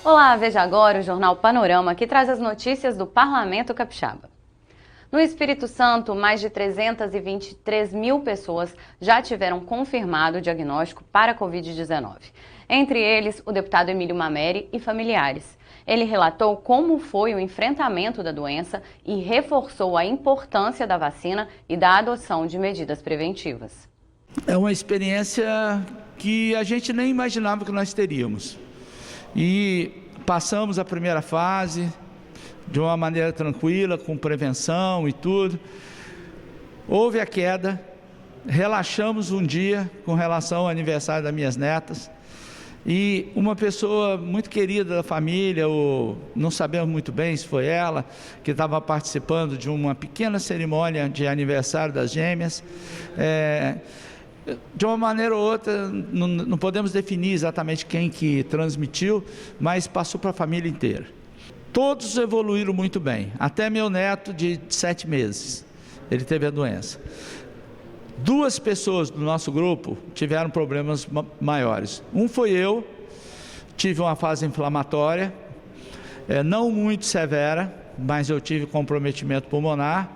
Olá, veja agora o Jornal Panorama, que traz as notícias do Parlamento Capixaba. No Espírito Santo, mais de 323 mil pessoas já tiveram confirmado o diagnóstico para a Covid-19. Entre eles, o deputado Emílio Mameri e familiares. Ele relatou como foi o enfrentamento da doença e reforçou a importância da vacina e da adoção de medidas preventivas. É uma experiência que a gente nem imaginava que nós teríamos. E passamos a primeira fase de uma maneira tranquila, com prevenção e tudo. Houve a queda, relaxamos um dia com relação ao aniversário das minhas netas. E uma pessoa muito querida da família, ou não sabemos muito bem se foi ela, que estava participando de uma pequena cerimônia de aniversário das gêmeas, de uma maneira ou outra, não podemos definir exatamente quem que transmitiu, mas passou para a família inteira. Todos evoluíram muito bem, até meu neto de 7 meses, ele teve a doença. 2 pessoas do nosso grupo tiveram problemas maiores. Um foi eu, tive uma fase inflamatória, não muito severa, mas eu tive comprometimento pulmonar,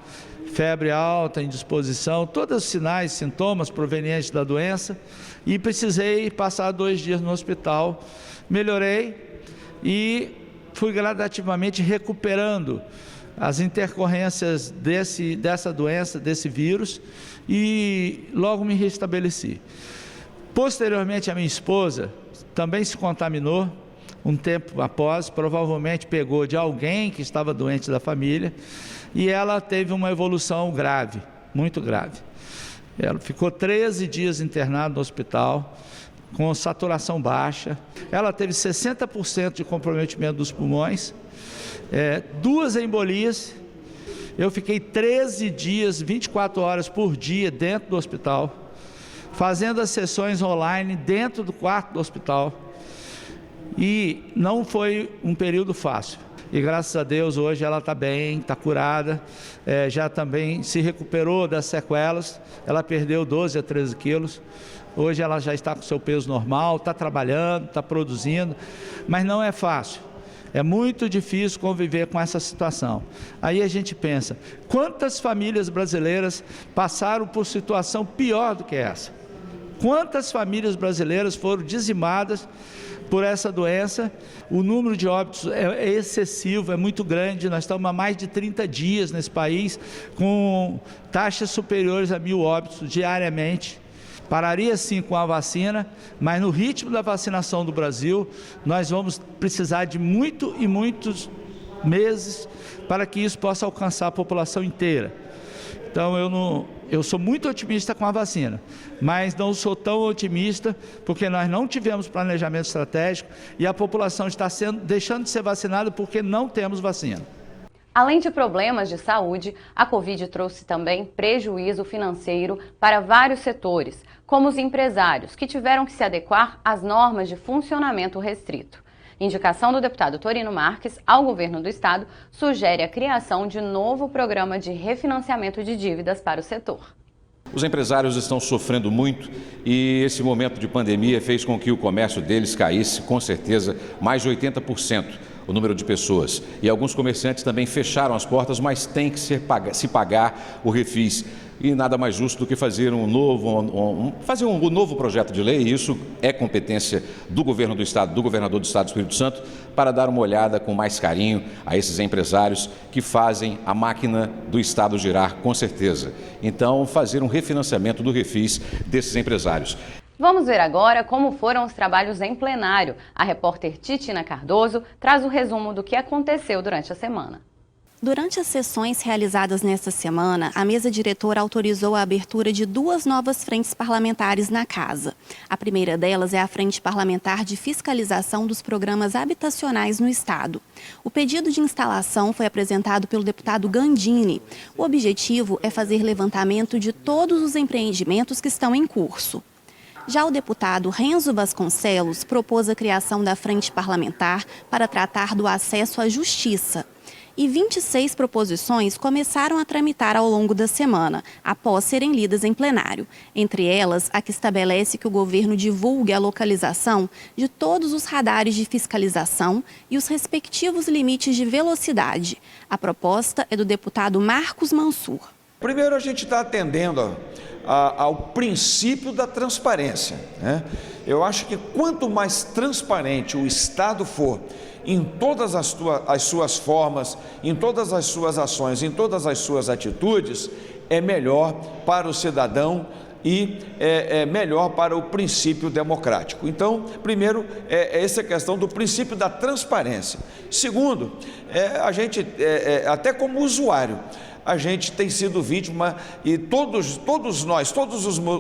febre alta, indisposição, todos os sinais, sintomas provenientes da doença, e precisei passar 2 dias no hospital. Melhorei e fui gradativamente recuperando as intercorrências dessa doença, desse vírus, e logo me restabeleci. Posteriormente, a minha esposa também se contaminou um tempo após, provavelmente pegou de alguém que estava doente da família, e ela teve uma evolução grave, muito grave. Ela ficou 13 dias internada no hospital, com saturação baixa. Ela teve 60% de comprometimento dos pulmões, 2 embolias. Eu fiquei 13 dias, 24 horas por dia dentro do hospital, fazendo as sessões online dentro do quarto do hospital. E não foi um período fácil. E graças a Deus hoje ela está bem, está curada, já também se recuperou das sequelas. Ela perdeu 12 a 13 quilos. Hoje ela já está com seu peso normal, está trabalhando, está produzindo, mas não é fácil. É muito difícil conviver com essa situação. Aí a gente pensa, quantas famílias brasileiras passaram por situação pior do que essa? Quantas famílias brasileiras foram dizimadas por essa doença? O número de óbitos é excessivo, é muito grande. Nós estamos há mais de 30 dias nesse país com taxas superiores a 1.000 óbitos diariamente. Pararia sim com a vacina, mas no ritmo da vacinação do Brasil, nós vamos precisar de muitos meses para que isso possa alcançar a população inteira. Então eu sou muito otimista com a vacina, mas não sou tão otimista porque nós não tivemos planejamento estratégico e a população está deixando de ser vacinada porque não temos vacina. Além de problemas de saúde, a Covid trouxe também prejuízo financeiro para vários setores, como os empresários, que tiveram que se adequar às normas de funcionamento restrito. Indicação do deputado Torino Marques ao governo do estado sugere a criação de novo programa de refinanciamento de dívidas para o setor. Os empresários estão sofrendo muito e esse momento de pandemia fez com que o comércio deles caísse, com certeza, mais de 80%. O número de pessoas. E alguns comerciantes também fecharam as portas, mas tem que se pagar o refis. E nada mais justo do que fazer um novo projeto de lei, e isso é competência do governo do estado, do governador do estado do Espírito Santo, para dar uma olhada com mais carinho a esses empresários que fazem a máquina do estado girar, com certeza. Então, fazer um refinanciamento do refis desses empresários. Vamos ver agora como foram os trabalhos em plenário. A repórter Titina Cardoso traz o resumo do que aconteceu durante a semana. Durante as sessões realizadas nesta semana, a mesa diretora autorizou a abertura de 2 novas frentes parlamentares na Casa. A primeira delas é a Frente Parlamentar de Fiscalização dos Programas Habitacionais no Estado. O pedido de instalação foi apresentado pelo deputado Gandini. O objetivo é fazer levantamento de todos os empreendimentos que estão em curso. Já o deputado Renzo Vasconcelos propôs a criação da Frente Parlamentar para tratar do acesso à justiça. e 26 proposições começaram a tramitar ao longo da semana, após serem lidas em plenário. Entre elas, a que estabelece que o governo divulgue a localização de todos os radares de fiscalização e os respectivos limites de velocidade. A proposta é do deputado Marcos Mansur. Primeiro, a gente está atendendo ao princípio da transparência, né? Eu acho que quanto mais transparente o Estado for em todas as suas formas, em todas as suas ações, em todas as suas atitudes, é melhor para o cidadão e é melhor para o princípio democrático. Então, primeiro, essa questão do princípio da transparência. Segundo, a gente, até como usuário, a gente tem sido vítima, e todos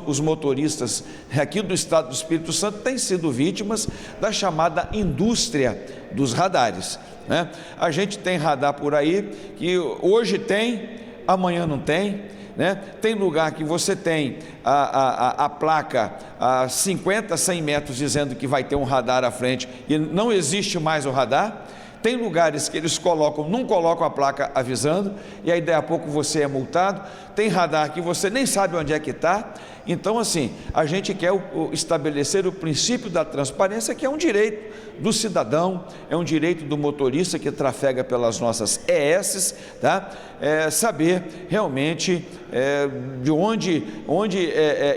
os motoristas aqui do estado do Espírito Santo têm sido vítimas da chamada indústria dos radares, né? A gente tem radar por aí que hoje tem, amanhã não tem, né? Tem lugar que você tem a placa a 50, 100 metros dizendo que vai ter um radar à frente e não existe mais o radar. Tem lugares que eles não colocam a placa avisando, e aí daí a pouco você é multado. Tem radar que você nem sabe onde é que está. Então, assim, a gente quer estabelecer o princípio da transparência, que é um direito do cidadão, é um direito do motorista que trafega pelas nossas ES, tá? Saber realmente de onde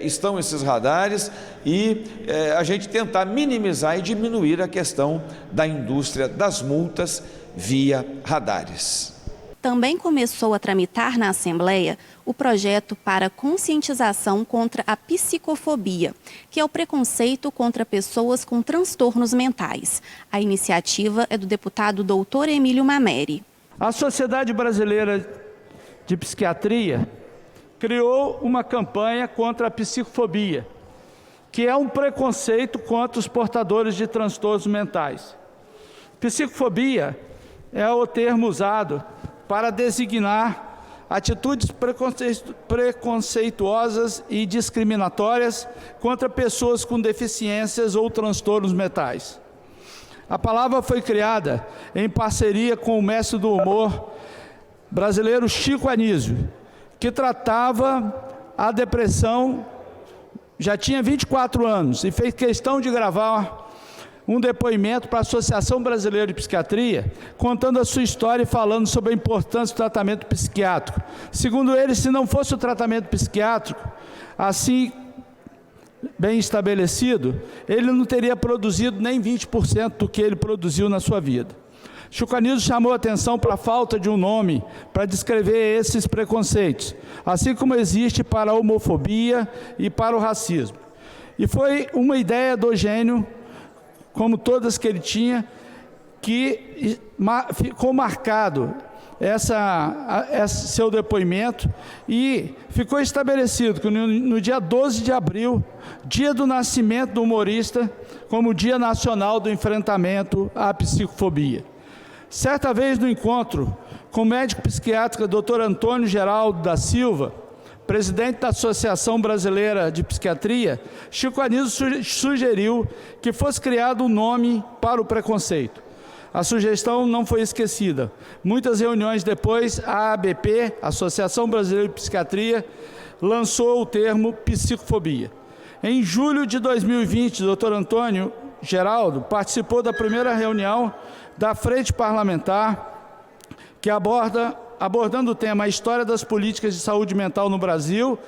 estão esses radares e a gente tentar minimizar e diminuir a questão da indústria das multas via radares. Também começou a tramitar na Assembleia o projeto para conscientização contra a psicofobia, que é o preconceito contra pessoas com transtornos mentais. A iniciativa é do deputado Dr. Emílio Mameri. A Sociedade Brasileira de Psiquiatria criou uma campanha contra a psicofobia, que é um preconceito contra os portadores de transtornos mentais. Psicofobia é o termo usado para designar atitudes preconceituosas e discriminatórias contra pessoas com deficiências ou transtornos mentais. A palavra foi criada em parceria com o mestre do humor brasileiro Chico Anísio, que tratava a depressão, já tinha 24 anos e fez questão de gravar um depoimento para a Associação Brasileira de Psiquiatria, contando a sua história e falando sobre a importância do tratamento psiquiátrico. Segundo ele, se não fosse o tratamento psiquiátrico, assim bem estabelecido, ele não teria produzido nem 20% do que ele produziu na sua vida. Chico Anísio chamou a atenção para a falta de um nome para descrever esses preconceitos, assim como existe para a homofobia e para o racismo. E foi uma ideia do gênio, como todas que ele tinha, que ficou marcado esse seu depoimento, e ficou estabelecido que no dia 12 de abril, dia do nascimento do humorista, como Dia Nacional do Enfrentamento à Psicofobia. Certa vez no encontro com o médico psiquiatra Dr. Antônio Geraldo da Silva, presidente da Associação Brasileira de Psiquiatria, Chico Anísio sugeriu que fosse criado um nome para o preconceito. A sugestão não foi esquecida. Muitas reuniões depois, a ABP, Associação Brasileira de Psiquiatria, lançou o termo psicofobia. Em julho de 2020, o Dr. Antônio Geraldo participou da primeira reunião da Frente Parlamentar, que abordando o tema a história das políticas de saúde mental no Brasil,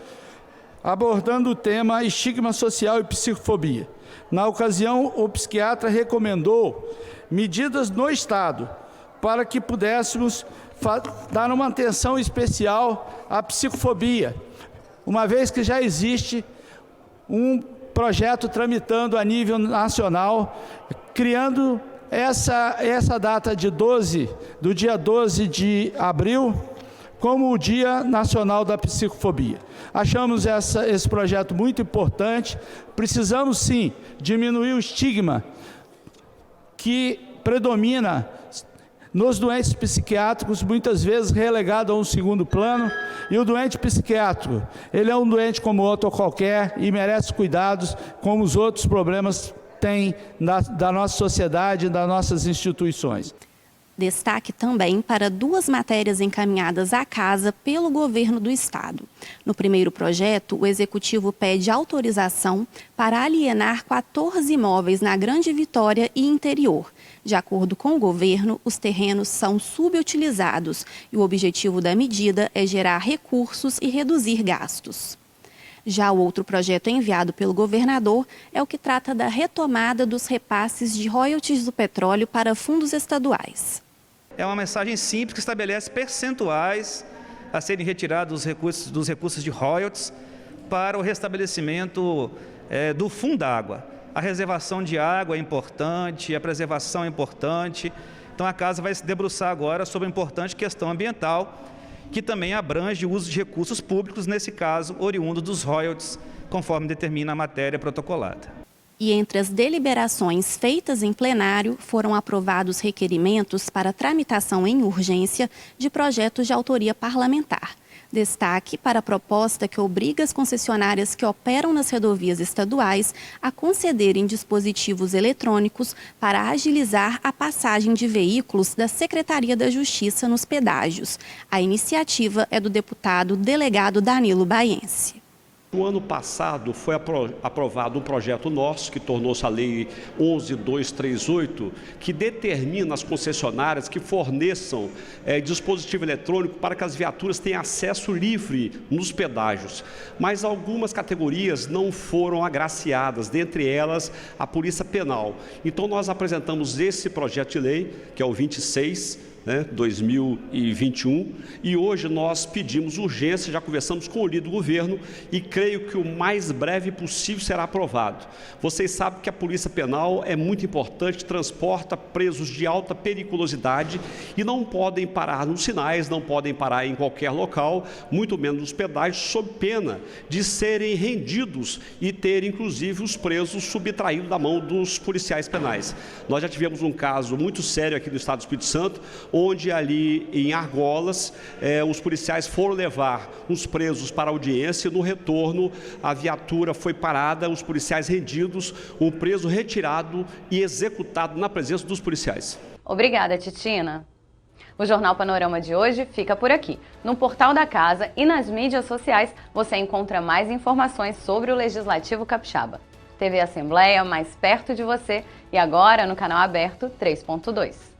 abordando o tema estigma social e psicofobia. Na ocasião, o psiquiatra recomendou medidas no Estado para que pudéssemos dar uma atenção especial à psicofobia, uma vez que já existe um projeto tramitando a nível nacional, criando essa data do dia 12 de abril, como o Dia Nacional da Psicofobia. Achamos esse projeto muito importante. Precisamos, sim, diminuir o estigma que predomina nos doentes psiquiátricos, muitas vezes relegado a um segundo plano. E o doente psiquiátrico, ele é um doente como outro qualquer e merece cuidados como os outros problemas têm da nossa sociedade e das nossas instituições. Destaque também para 2 matérias encaminhadas à casa pelo governo do estado. No primeiro projeto, o executivo pede autorização para alienar 14 imóveis na Grande Vitória e interior. De acordo com o governo, os terrenos são subutilizados e o objetivo da medida é gerar recursos e reduzir gastos. Já o outro projeto enviado pelo governador é o que trata da retomada dos repasses de royalties do petróleo para fundos estaduais. É uma mensagem simples que estabelece percentuais a serem retirados dos recursos de royalties para o restabelecimento do Fundágua. A reservação de água é importante, a preservação é importante. Então a casa vai se debruçar agora sobre a importante questão ambiental, que também abrange o uso de recursos públicos, nesse caso, oriundo dos royalties, conforme determina a matéria protocolada. E entre as deliberações feitas em plenário, foram aprovados requerimentos para tramitação em urgência de projetos de autoria parlamentar. Destaque para a proposta que obriga as concessionárias que operam nas rodovias estaduais a concederem dispositivos eletrônicos para agilizar a passagem de veículos da Secretaria da Justiça nos pedágios. A iniciativa é do deputado delegado Danilo Baiense. No ano passado foi aprovado um projeto nosso, que tornou-se a Lei 11.238, que determina as concessionárias que forneçam dispositivo eletrônico para que as viaturas tenham acesso livre nos pedágios. Mas algumas categorias não foram agraciadas, dentre elas a Polícia Penal. Então nós apresentamos esse projeto de lei, que é o 26, 2021, e hoje nós pedimos urgência, já conversamos com o líder do governo e creio que o mais breve possível será aprovado. Vocês sabem que a Polícia Penal é muito importante, transporta presos de alta periculosidade e não podem parar nos sinais, não podem parar em qualquer local, muito menos nos pedágios, sob pena de serem rendidos e ter inclusive os presos subtraídos da mão dos policiais penais. Nós já tivemos um caso muito sério aqui no estado do Espírito Santo, onde ali em Argolas, os policiais foram levar uns presos para a audiência e no retorno a viatura foi parada, os policiais rendidos, um preso retirado e executado na presença dos policiais. Obrigada, Titina. O Jornal Panorama de hoje fica por aqui. No portal da casa e nas mídias sociais você encontra mais informações sobre o Legislativo Capixaba. TV Assembleia, mais perto de você, e agora no canal aberto 3.2.